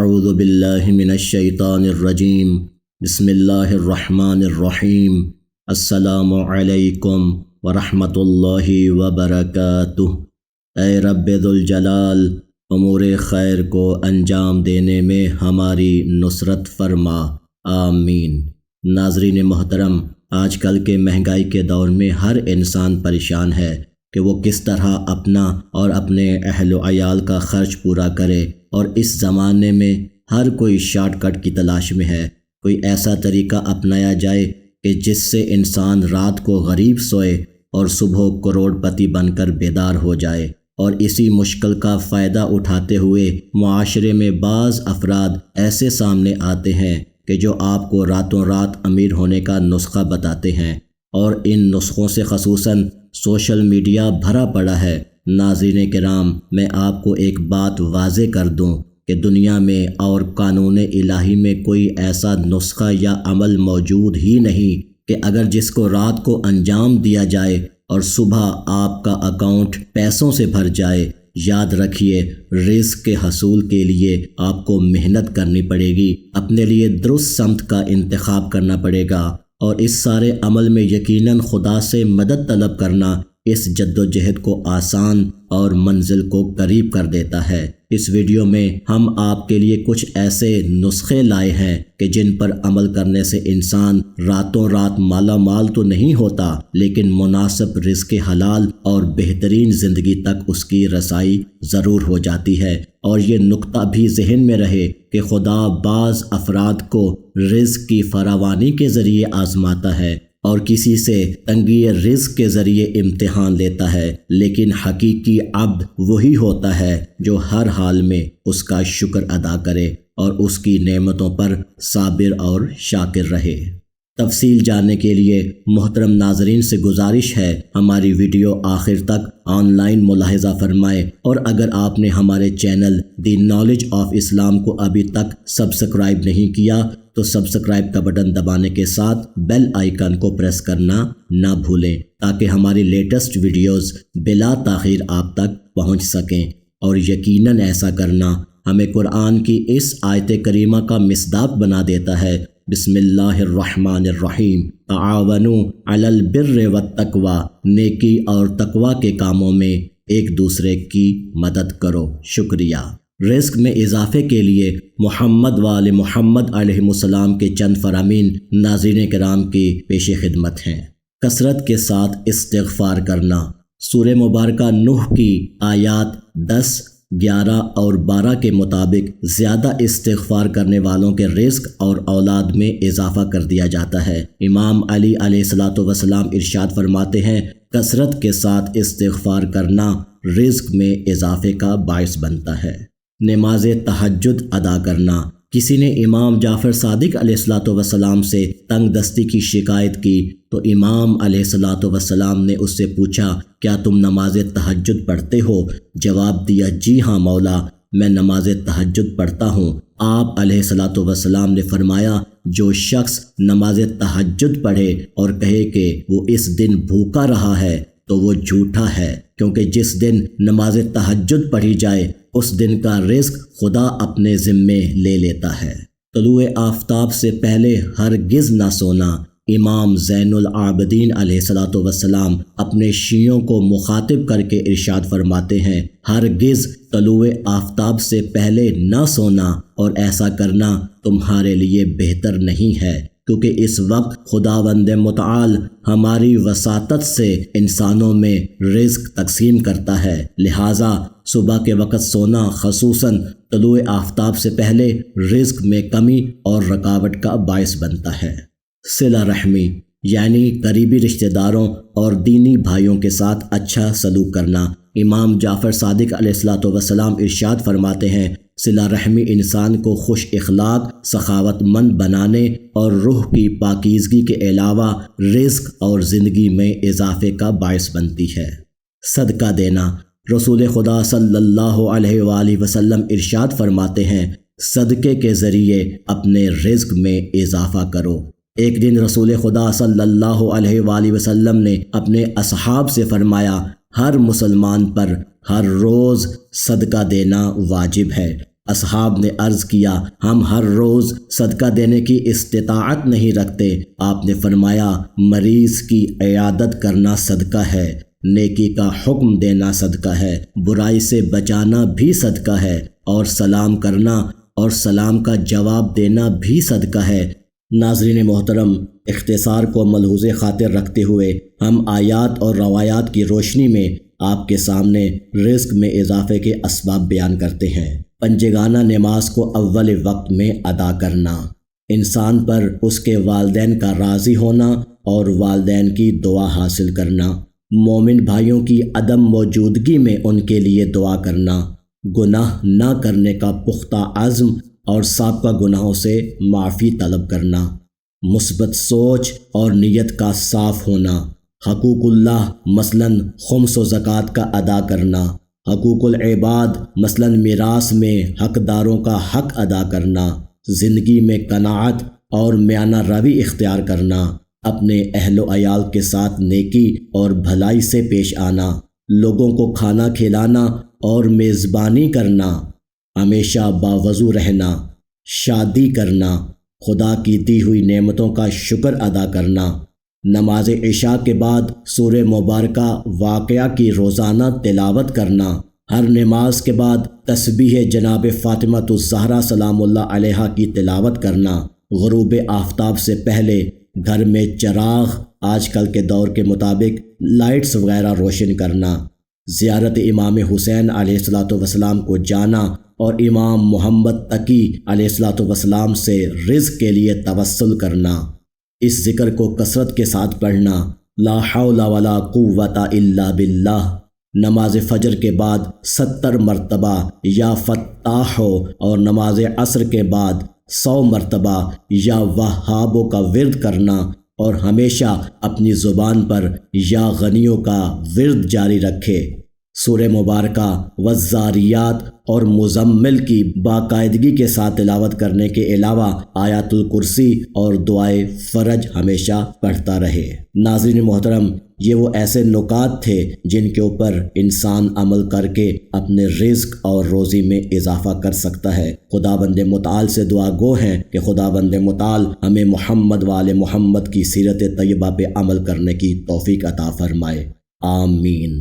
اعوذ باللہ من الشیطان الرجیم بسم اللہ الرحمن الرحیم السلام علیکم ورحمۃ اللہ وبرکاتہ۔ اے رب ذوالجلال، امور خیر کو انجام دینے میں ہماری نصرت فرما، آمین۔ ناظرین محترم، آج کل کے مہنگائی کے دور میں ہر انسان پریشان ہے کہ وہ کس طرح اپنا اور اپنے اہل و عیال کا خرچ پورا کرے، اور اس زمانے میں ہر کوئی شارٹ کٹ کی تلاش میں ہے۔ کوئی ایسا طریقہ اپنایا جائے کہ جس سے انسان رات کو غریب سوئے اور صبح کروڑ پتی بن کر بیدار ہو جائے، اور اسی مشکل کا فائدہ اٹھاتے ہوئے معاشرے میں بعض افراد ایسے سامنے آتے ہیں کہ جو آپ کو راتوں رات امیر ہونے کا نسخہ بتاتے ہیں، اور ان نسخوں سے خصوصاً سوشل میڈیا بھرا پڑا ہے۔ ناظرین کرام، میں آپ کو ایک بات واضح کر دوں کہ دنیا میں اور قانون الہی میں کوئی ایسا نسخہ یا عمل موجود ہی نہیں کہ اگر جس کو رات کو انجام دیا جائے اور صبح آپ کا اکاؤنٹ پیسوں سے بھر جائے۔ یاد رکھیے، رزق کے حصول کے لیے آپ کو محنت کرنی پڑے گی، اپنے لیے درست سمت کا انتخاب کرنا پڑے گا، اور اس سارے عمل میں یقیناً خدا سے مدد طلب کرنا اس جد و جہد کو آسان اور منزل کو قریب کر دیتا ہے۔ اس ویڈیو میں ہم آپ کے لیے کچھ ایسے نسخے لائے ہیں کہ جن پر عمل کرنے سے انسان راتوں رات مالا مال تو نہیں ہوتا، لیکن مناسب رزق حلال اور بہترین زندگی تک اس کی رسائی ضرور ہو جاتی ہے۔ اور یہ نقطہ بھی ذہن میں رہے کہ خدا بعض افراد کو رزق کی فراوانی کے ذریعے آزماتا ہے اور کسی سے تنگی رزق کے ذریعے امتحان لیتا ہے، لیکن حقیقی عبد وہی ہوتا ہے جو ہر حال میں اس کا شکر ادا کرے اور اس کی نعمتوں پر صابر اور شاکر رہے۔ تفصیل جاننے کے لیے محترم ناظرین سے گزارش ہے ہماری ویڈیو آخر تک آن لائن ملاحظہ فرمائیں، اور اگر آپ نے ہمارے چینل دی نالج آف اسلام کو ابھی تک سبسکرائب نہیں کیا تو سبسکرائب کا بٹن دبانے کے ساتھ بیل آئیکن کو پریس کرنا نہ بھولیں تاکہ ہماری لیٹسٹ ویڈیوز بلا تاخیر آپ تک پہنچ سکیں۔ اور یقیناً ایسا کرنا ہمیں قرآن کی اس آیت کریمہ کا مصداق بنا دیتا ہے۔ بسم اللہ الرحمن الرحیم، تعاونوا علی البر والتقوی، نیکی اور تقوی کے کاموں میں ایک دوسرے کی مدد کرو۔ شکریہ۔ رزق میں اضافے کے لیے محمد و آل محمد علیہ السلام کے چند فرامین ناظرین کرام کی پیش خدمت ہیں۔ کثرت کے ساتھ استغفار کرنا۔ سورہ مبارکہ نوح کی آیات 10، 11 اور 12 کے مطابق زیادہ استغفار کرنے والوں کے رزق اور اولاد میں اضافہ کر دیا جاتا ہے۔ امام علی علیہ السلام ارشاد فرماتے ہیں، کثرت کے ساتھ استغفار کرنا رزق میں اضافے کا باعث بنتا ہے۔ نماز تہجد ادا کرنا۔ کسی نے امام جعفر صادق علیہ السلام سے تنگ دستی کی شکایت کی تو امام علیہ السلام نے اس سے پوچھا، کیا تم نماز تہجد پڑھتے ہو؟ جواب دیا، جی ہاں مولا، میں نماز تہجد پڑھتا ہوں۔ آپ علیہ السلام نے فرمایا، جو شخص نماز تہجد پڑھے اور کہے کہ وہ اس دن بھوکا رہا ہے تو وہ جھوٹا ہے، کیونکہ جس دن نماز تہجد پڑھی جائے اس دن کا رزق خدا اپنے ذمے لے لیتا ہے۔ طلوع آفتاب سے پہلے ہرگز نہ سونا۔ امام زین العابدین علیہ السلام اپنے شیعوں کو مخاطب کر کے ارشاد فرماتے ہیں، ہرگز طلوع آفتاب سے پہلے نہ سونا، اور ایسا کرنا تمہارے لیے بہتر نہیں ہے، کیونکہ اس وقت خداوند متعال ہماری وساطت سے انسانوں میں رزق تقسیم کرتا ہے، لہٰذا صبح کے وقت سونا خصوصاً طلوع آفتاب سے پہلے رزق میں کمی اور رکاوٹ کا باعث بنتا ہے۔ صلہ رحمی یعنی قریبی رشتہ داروں اور دینی بھائیوں کے ساتھ اچھا سلوک کرنا۔ امام جعفر صادق علیہ السلام ارشاد فرماتے ہیں، صلہ رحمی انسان کو خوش اخلاق، سخاوت مند بنانے اور روح کی پاکیزگی کے علاوہ رزق اور زندگی میں اضافے کا باعث بنتی ہے۔ صدقہ دینا۔ رسول خدا صلی اللہ علیہ وآلہ وسلم ارشاد فرماتے ہیں، صدقے کے ذریعے اپنے رزق میں اضافہ کرو۔ ایک دن رسول خدا صلی اللہ علیہ وآلہ وسلم نے اپنے اصحاب سے فرمایا، ہر مسلمان پر ہر روز صدقہ دینا واجب ہے، اصحاب نے عرض کیا ہم ہر روز صدقہ دینے کی استطاعت نہیں رکھتے۔ آپ نے فرمایا مریض کی عیادت کرنا صدقہ ہے، نیکی کا حکم دینا صدقہ ہے، برائی سے بچانا بھی صدقہ ہے، اور سلام کرنا اور سلام کا جواب دینا بھی صدقہ ہے۔ ناظرین محترم، اختصار کو ملحوظ خاطر رکھتے ہوئے ہم آیات اور روایات کی روشنی میں آپ کے سامنے رزق میں اضافے کے اسباب بیان کرتے ہیں۔ پنجگانہ نماز کو اول وقت میں ادا کرنا، انسان پر اس کے والدین کا راضی ہونا اور والدین کی دعا حاصل کرنا، مومن بھائیوں کی عدم موجودگی میں ان کے لیے دعا کرنا، گناہ نہ کرنے کا پختہ عزم اور سابقہ گناہوں سے معافی طلب کرنا، مثبت سوچ اور نیت کا صاف ہونا، حقوق اللہ مثلاً خمس و زکوٰۃ کا ادا کرنا، حقوق العباد مثلاً میراث میں حقداروں کا حق ادا کرنا، زندگی میں قناعت اور میانہ روی اختیار کرنا، اپنے اہل و عیال کے ساتھ نیکی اور بھلائی سے پیش آنا، لوگوں کو کھانا کھلانا اور میزبانی کرنا، ہمیشہ باوضو رہنا، شادی کرنا، خدا کی دی ہوئی نعمتوں کا شکر ادا کرنا، نماز عشاء کے بعد سورہ مبارکہ واقعہ کی روزانہ تلاوت کرنا، ہر نماز کے بعد تسبیح جناب فاطمۃ الزہرا سلام اللہ علیہا کی تلاوت کرنا، غروب آفتاب سے پہلے گھر میں چراغ آج کل کے دور کے مطابق لائٹس وغیرہ روشن کرنا، زیارت امام حسین علیہ السلام کو جانا اور امام محمد تقی علیہ السلام سے رزق کے لیے توسل کرنا، اس ذکر کو کثرت کے ساتھ پڑھنا، لا حول ولا قوت الا باللہ، نماز فجر کے بعد 70 مرتبہ یا فتاحو اور نماز عصر کے بعد 100 مرتبہ یا وہابوں کا ورد کرنا، اور ہمیشہ اپنی زبان پر یا غنیوں کا ورد جاری رکھے۔ سورہ مبارکہ والذاریات اور مزمل کی باقاعدگی کے ساتھ تلاوت کرنے کے علاوہ آیات الکرسی اور دعائے فرج ہمیشہ پڑھتا رہے۔ ناظرین محترم، یہ وہ ایسے نکات تھے جن کے اوپر انسان عمل کر کے اپنے رزق اور روزی میں اضافہ کر سکتا ہے۔ خدا بند متعال سے دعا گو ہیں کہ خدا بند متعال ہمیں محمد وآل محمد کی سیرت طیبہ پہ عمل کرنے کی توفیق عطا فرمائے، آمین۔